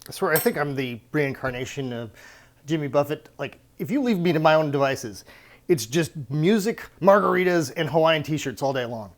I swear, I think I'm the reincarnation of Jimmy Buffett. Like, if you leave me to my own devices, it's just music, margaritas, and Hawaiian t-shirts all day long.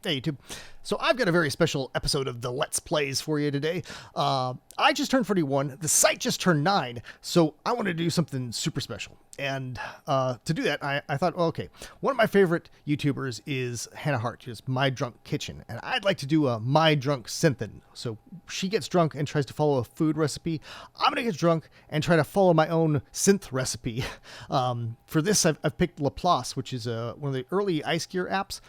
Hey YouTube. So I've got a very special episode of the Let's Plays for you today. I just turned 41. The site just turned 9. So I wanted to do something super special. And to do that, I thought, well, okay, one of my favorite YouTubers is Hannah Hart, just My Drunk Kitchen. And I'd like to do a My Drunk Synthin. So she gets drunk and tries to follow a food recipe. I'm going to get drunk and try to follow my own synth recipe. For this, I've picked Laplace, which is one of the early ice gear apps.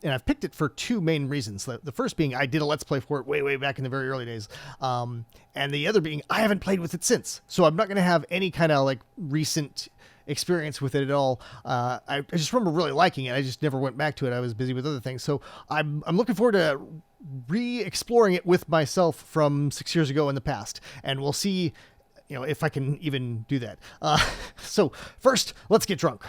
And I've picked it for two main reasons. The first being I did a Let's Play for it way back in the very early days. And the other being I haven't played with it since. So I'm not going to have any kind of like recent experience with it at all. I just remember really liking it. I just never went back to it. I was busy with other things. So I'm looking forward to re-exploring it with myself from 6 years ago in the past. And we'll see, if I can even do that. So first, let's get drunk.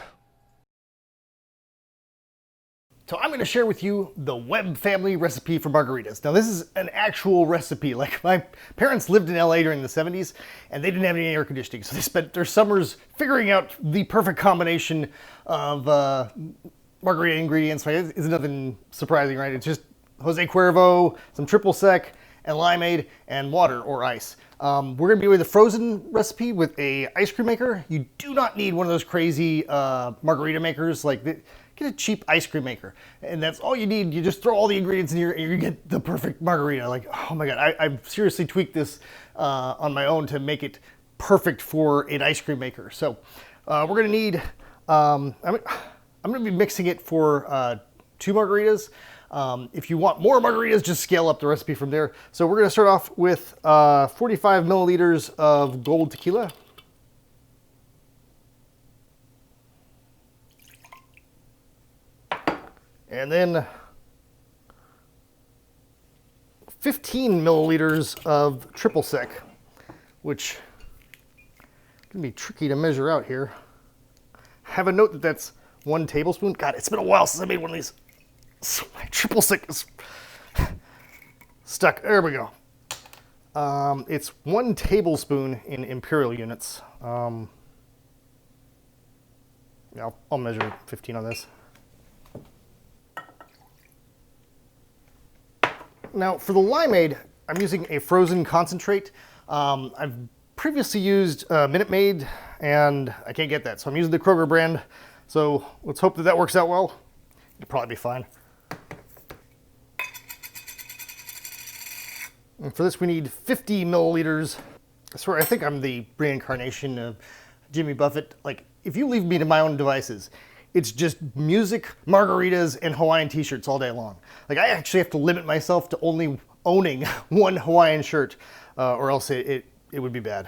So I'm going to share with you the Webb family recipe for margaritas. Now this is an actual recipe. Like, my parents lived in LA during the 70s and they didn't have any air conditioning. So they spent their summers figuring out the perfect combination of margarita ingredients. Right? It's nothing surprising, right? It's just Jose Cuervo, some triple sec, and limeade, and water or ice. We're going to be with a frozen recipe with a ice cream maker. You do not need one of those crazy margarita makers. Get a cheap ice cream maker, and that's all you need. You just throw all the ingredients in here and you get the perfect margarita. Like, oh my God, I've seriously tweaked this on my own to make it perfect for an ice cream maker. So we're gonna need, I'm gonna be mixing it for 2 margaritas. If you want more margaritas, just scale up the recipe from there. So we're gonna start off with 45 milliliters of gold tequila. And then 15 milliliters of triple sec, which can be tricky to measure out here. Have a note that that's 1 tablespoon. God, it's been a while since I made one of these. So my triple sec is stuck. There we go. It's 1 tablespoon in imperial units. Yeah, I'll measure 15 on this. Now for the limeade, I'm using a frozen concentrate. I've previously used Minute Maid and I can't get that, so I'm using the Kroger brand. So let's hope that that works out well. It'll probably be fine. And for this we need 50 milliliters. I swear, I think I'm the reincarnation of Jimmy Buffett. Like, if you leave me to my own devices, it's just music, margaritas, and Hawaiian t-shirts all day long. Like, I actually have to limit myself to only owning 1 Hawaiian shirt, or else it would be bad.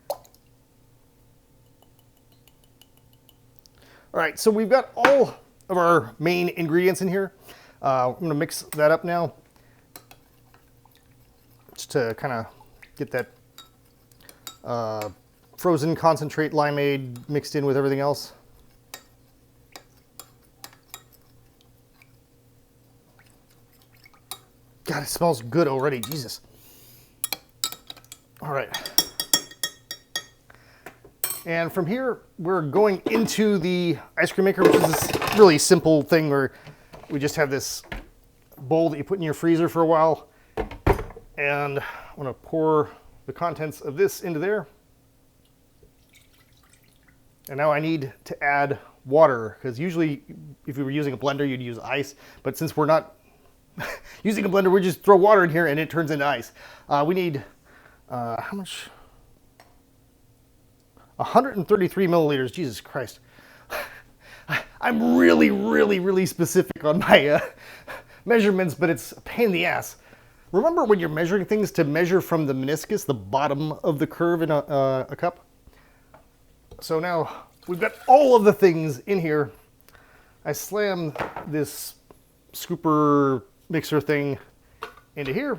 All right, so we've got all of our main ingredients in here. I'm gonna mix that up now, just to kind of get that frozen concentrate limeade mixed in with everything else. God, it smells good already, Jesus. All right. And from here, we're going into the ice cream maker, which is this really simple thing where we just have this bowl that you put in your freezer for a while. And I'm gonna pour the contents of this into there. And now I need to add water, because usually if you were using a blender, you'd use ice. But since we're not using a blender, we just throw water in here and it turns into ice. We need, how much? 133 milliliters, Jesus Christ. I'm really specific on my measurements, but it's a pain in the ass. Remember when you're measuring things to measure from the meniscus, the bottom of the curve in a cup? So now we've got all of the things in here. I slam this scooper mixer thing into here,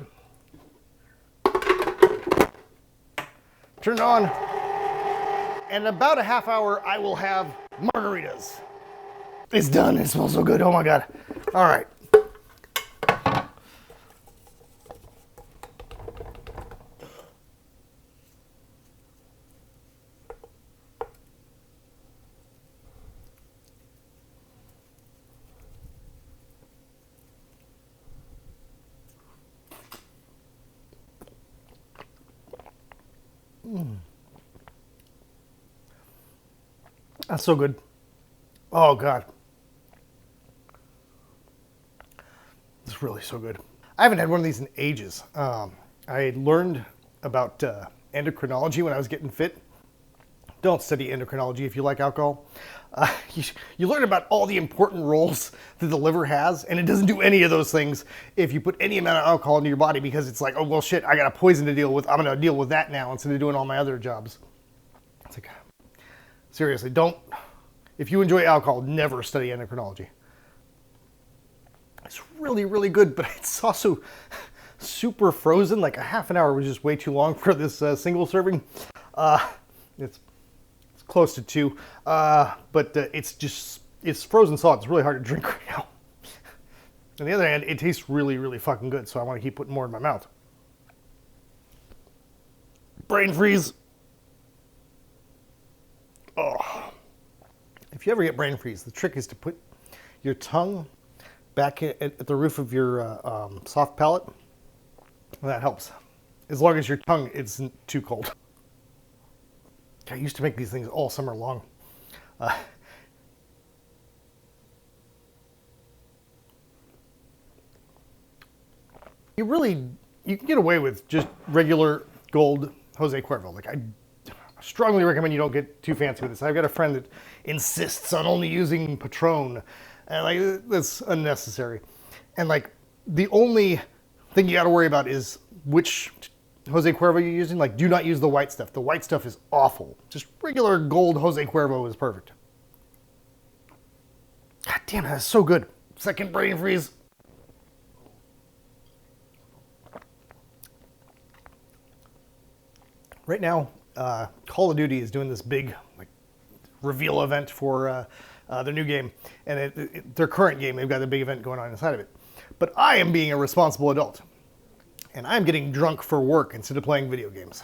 turn it on, and in about a half hour I will have margaritas. It's done. It smells so good. Oh my God. All right. That's so good. Oh, God. It's really so good. I haven't had one of these in ages. I learned about endocrinology when I was getting fit. Don't study endocrinology if you like alcohol. You learn about all the important roles that the liver has, and it doesn't do any of those things if you put any amount of alcohol into your body, because it's like, oh, well, shit, I got a poison to deal with. I'm going to deal with that now instead of doing all my other jobs. It's like, seriously, don't. If you enjoy alcohol, never study endocrinology. It's really, really good, but it's also super frozen. Like a half an hour was just way too long for this single serving. It's close to 2, but it's frozen solid. It's really hard to drink right now. On the other hand, it tastes really, really fucking good, so I want to keep putting more in my mouth. Brain freeze. Oh. If you ever get brain freeze, the trick is to put your tongue back at the roof of your soft palate. That helps. As long as your tongue isn't too cold. I used to make these things all summer long. You can get away with just regular gold Jose Cuervo. Like, I strongly recommend you don't get too fancy with this. I've got a friend that insists on only using Patron, and like, that's unnecessary. And like, the only thing you got to worry about is which Jose Cuervo you're using. Like, do not use the white stuff. The white stuff is awful. Just regular gold Jose Cuervo is perfect. God damn, that's so good. Second brain freeze. Right now, Call of Duty is doing this big reveal event for their new game. And their current game, they've got a big event going on inside of it. But I am being a responsible adult. And I'm getting drunk for work instead of playing video games.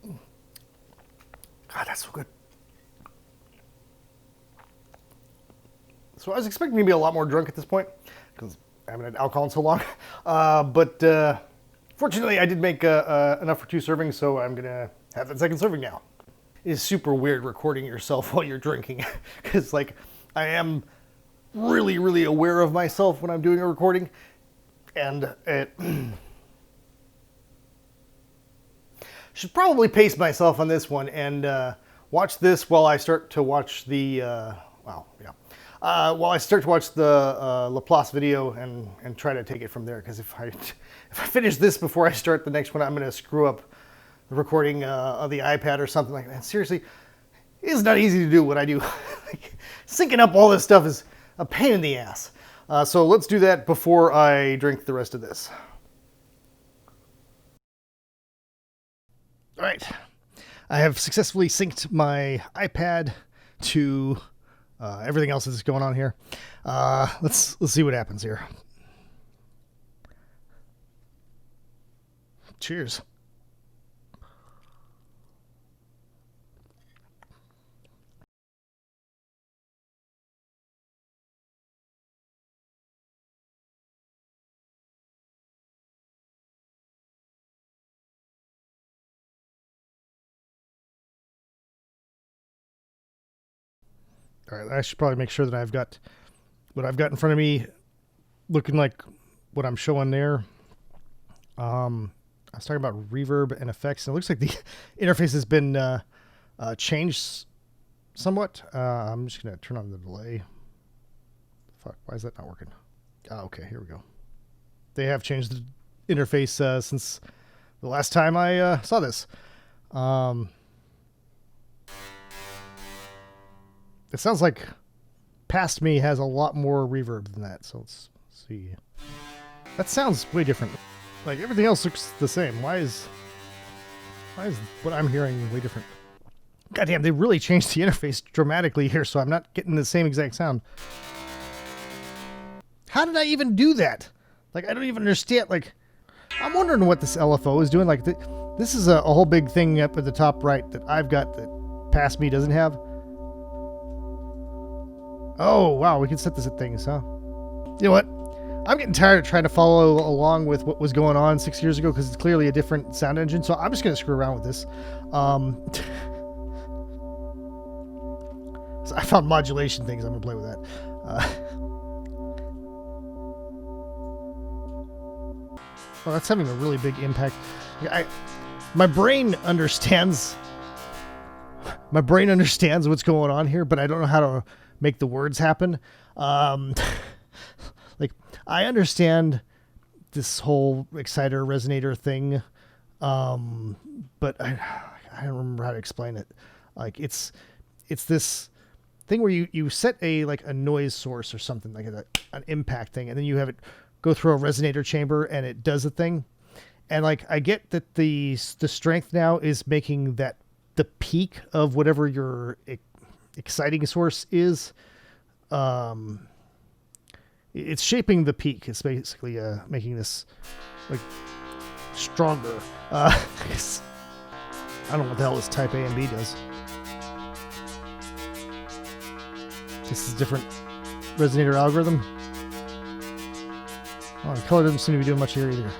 God, that's so good. So I was expecting to be a lot more drunk at this point, because I haven't had alcohol in so long. But fortunately, I did make enough for 2 servings, so I'm going to have that second serving now. It is super weird recording yourself while you're drinking, because like, I am really, really aware of myself when I'm doing a recording, and it should probably pace myself on this one and watch this while I start to watch the while I start to watch the Laplace video and try to take it from there, because if I finish this before I start the next one, I'm going to screw up the recording of the iPad or something like that. Seriously, it's not easy to do what I do. Like, syncing up all this stuff is a pain in the ass. So let's do that before I drink the rest of this. All right. I have successfully synced my iPad to everything else that's going on here. Let's see what happens here. Cheers. All right, I should probably make sure that I've got what I've got in front of me looking like what I'm showing there. I was talking about reverb and effects, and it looks like the interface has been changed somewhat. I'm just going to turn on the delay. Fuck, why is that not working? Oh, okay, here we go. They have changed the interface since the last time I saw this. It sounds like Past Me has a lot more reverb than that, so let's see. That sounds way different. Like, everything else looks the same. Why is what I'm hearing way different? Goddamn, they really changed the interface dramatically here, so I'm not getting the same exact sound. How did I even do that? Like, I don't even understand. Like, I'm wondering what this LFO is doing. Like, this is a whole big thing up at the top right that I've got that Past Me doesn't have. Oh, wow, we can set this at things, huh? You know what? I'm getting tired of trying to follow along with what was going on 6 years ago because it's clearly a different sound engine. So I'm just going to screw around with this. So I found modulation things. I'm going to play with that. Well, that's having a really big impact. My brain understands. My brain understands what's going on here, but I don't know how to make the words happen. Like, I understand this whole exciter resonator thing, but I don't remember how to explain it. Like, it's this thing where you set a noise source or something, like an impact thing, and then you have it go through a resonator chamber and it does a thing. And like, I get that the strength now is making that the peak of whatever your exciting source is. It's shaping the peak. It's basically making this like stronger. I don't know what the hell this type A and B does. This is a different resonator algorithm. Oh, the color doesn't seem to be doing much here either.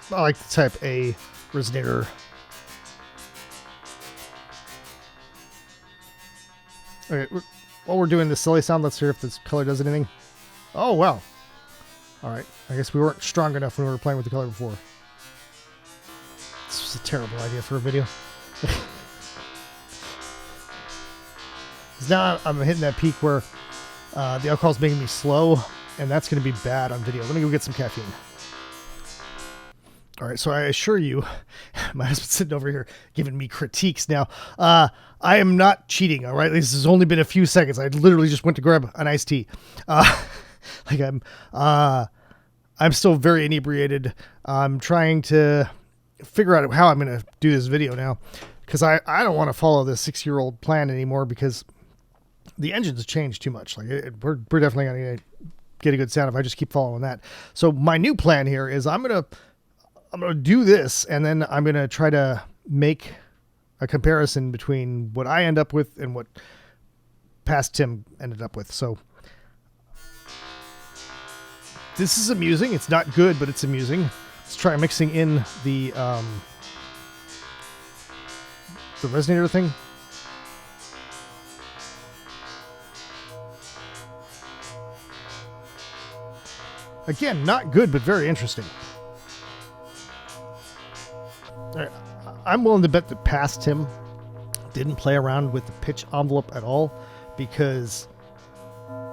I like the type A resonator. Okay, while we're doing this silly sound, let's hear if this color does anything. Oh, wow. Alright, I guess we weren't strong enough when we were playing with the color before. This was a terrible idea for a video. Now I'm hitting that peak where the alcohol's making me slow, and that's going to be bad on video. Let me go get some caffeine. All right, so I assure you, my husband's sitting over here giving me critiques now. I am not cheating, all right? This has only been a few seconds. I literally just went to grab an iced tea. I'm still very inebriated. I'm trying to figure out how I'm going to do this video now, because I don't want to follow this 6-year-old plan anymore, because the engine's changed too much. Like we're definitely going to get a good sound if I just keep following that. So my new plan here is I'm gonna do this, and then I'm gonna try to make a comparison between what I end up with and what past Tim ended up with. So this is amusing. It's not good, but it's amusing. Let's try mixing in the resonator thing. Again, not good, but very interesting. All right. I'm willing to bet that past Tim didn't play around with the pitch envelope at all, because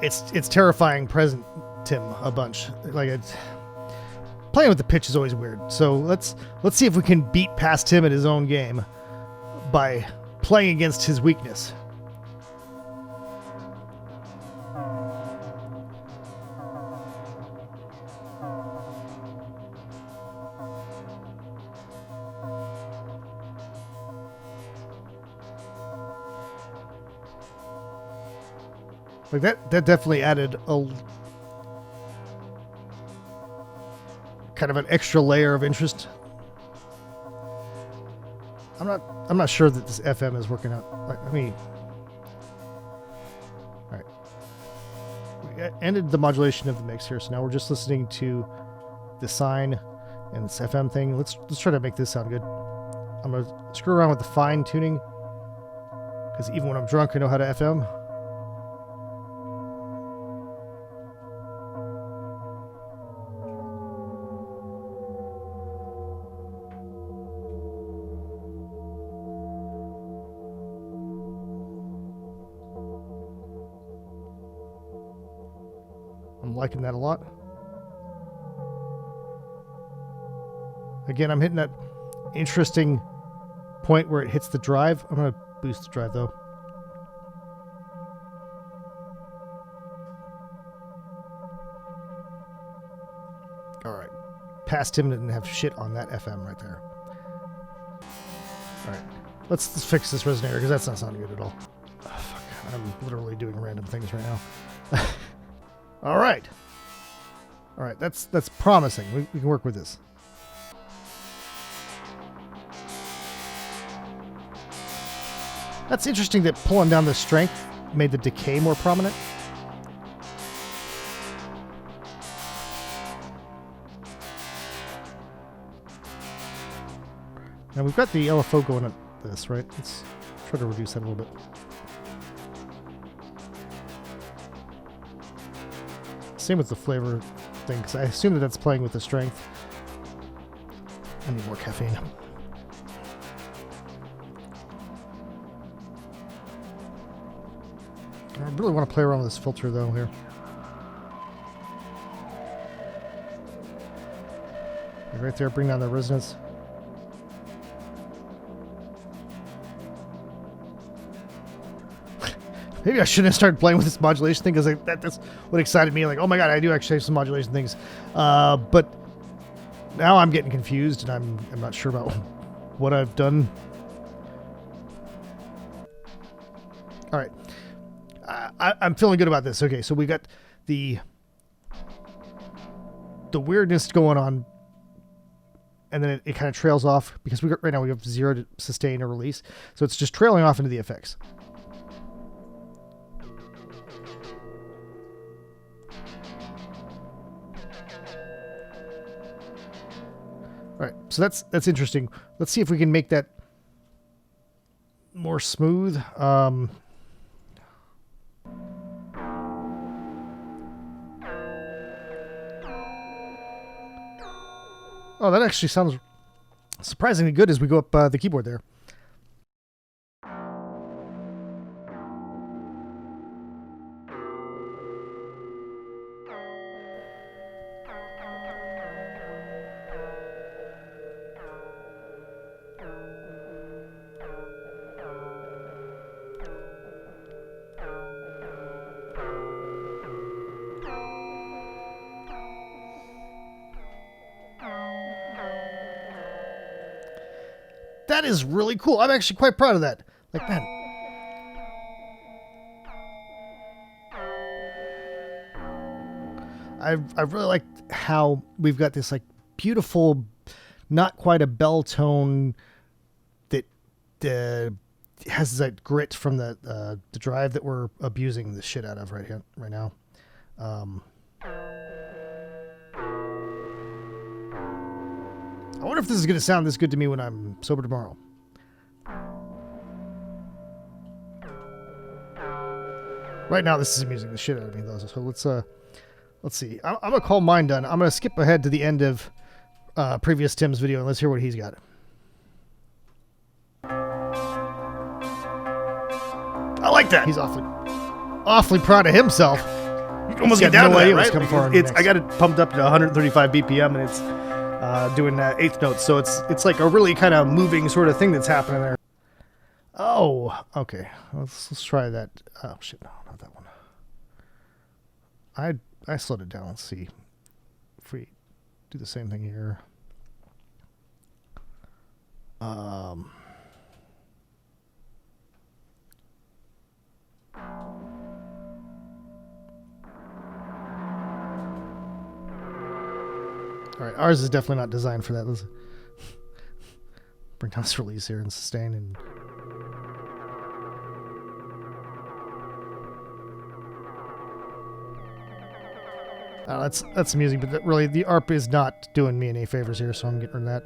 it's terrifying present Tim a bunch. Like, it's playing with the pitch is always weird. So let's see if we can beat past Tim at his own game by playing against his weakness. Like that definitely added a kind of an extra layer of interest. I'm not sure that this FM is working out. Like, I mean, all right, we ended the modulation of the mix here, so now we're just listening to the sine and this FM thing. Let's try to make this sound good. I'm gonna screw around with the fine tuning, because even when I'm drunk, I know how to FM. I'm liking that a lot. Again, I'm hitting that interesting point where it hits the drive. I'm going to boost the drive though. All right. Past him didn't have shit on that FM right there. All right. Let's fix this resonator, because that's not sounding good at all. Oh, fuck. I'm literally doing random things right now. All right. All right, that's promising. We can work with this. That's interesting that pulling down the strength made the decay more prominent. Now we've got the LFO going at this, right? Let's try to reduce that a little bit. Same with the flavor thing, because I assume that that's playing with the strength. I need more caffeine. I really want to play around with this filter though here. Right there, bring down the resonance. Maybe I shouldn't have started playing with this modulation thing, because that's what excited me. Like, oh my god, I do actually have some modulation things. But now I'm getting confused, and I'm not sure about what I've done. All right. I'm feeling good about this. Okay, so we got the weirdness going on, and then it kind of trails off, because right now we have 0 to sustain or release, so it's just trailing off into the effects. All right, so that's interesting. Let's see if we can make that more smooth. Oh, that actually sounds surprisingly good as we go up the keyboard there. That is really cool. I'm actually quite proud of that. Like, man. I really like how we've got this like beautiful, not quite a bell tone that has that grit from the drive that we're abusing the shit out of right now. I wonder if this is going to sound this good to me when I'm sober tomorrow. Right now, this is amusing the shit out of me, though. So let's see. I'm going to call mine done. I'm going to skip ahead to the end of previous Tim's video, and let's hear what he's got. I like that. He's awfully proud of himself. You almost get down to that, right? Coming forward I got it pumped up to 135 BPM, and it's doing eighth notes, so it's like a really kind of moving sort of thing that's happening there. Oh, okay. Let's try that. Oh shit, no, not that one. I slowed it down. Let's see if we do the same thing here. All right, ours is definitely not designed for that. Let's bring down this release here and sustain and. That's amusing, but really the ARP is not doing me any favors here, so I'm getting rid of that.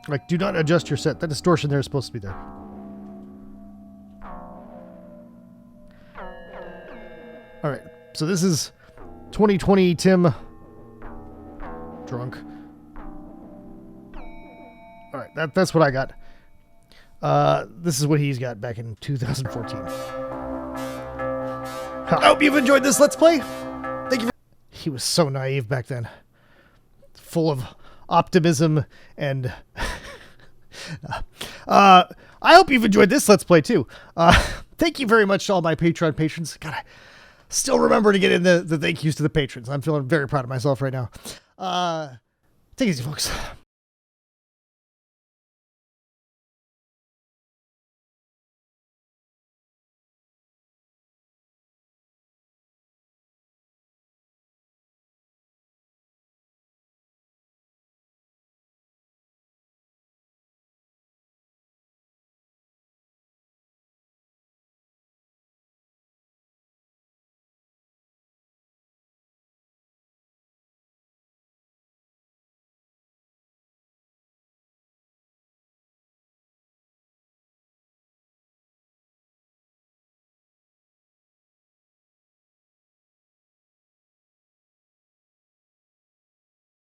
Like, do not adjust your set. That distortion there is supposed to be there. All right, so this is 2020 Tim drunk. All right, that's what I got. This is what he's got back in 2014. I hope you've enjoyed this Let's Play. Thank you. He was so naive back then. Full of optimism and... I hope you've enjoyed this Let's Play too. Thank you very much to all my Patreon patrons. God, I still remember to get in the thank yous to the patrons. I'm feeling very proud of myself right now. Take it easy, folks.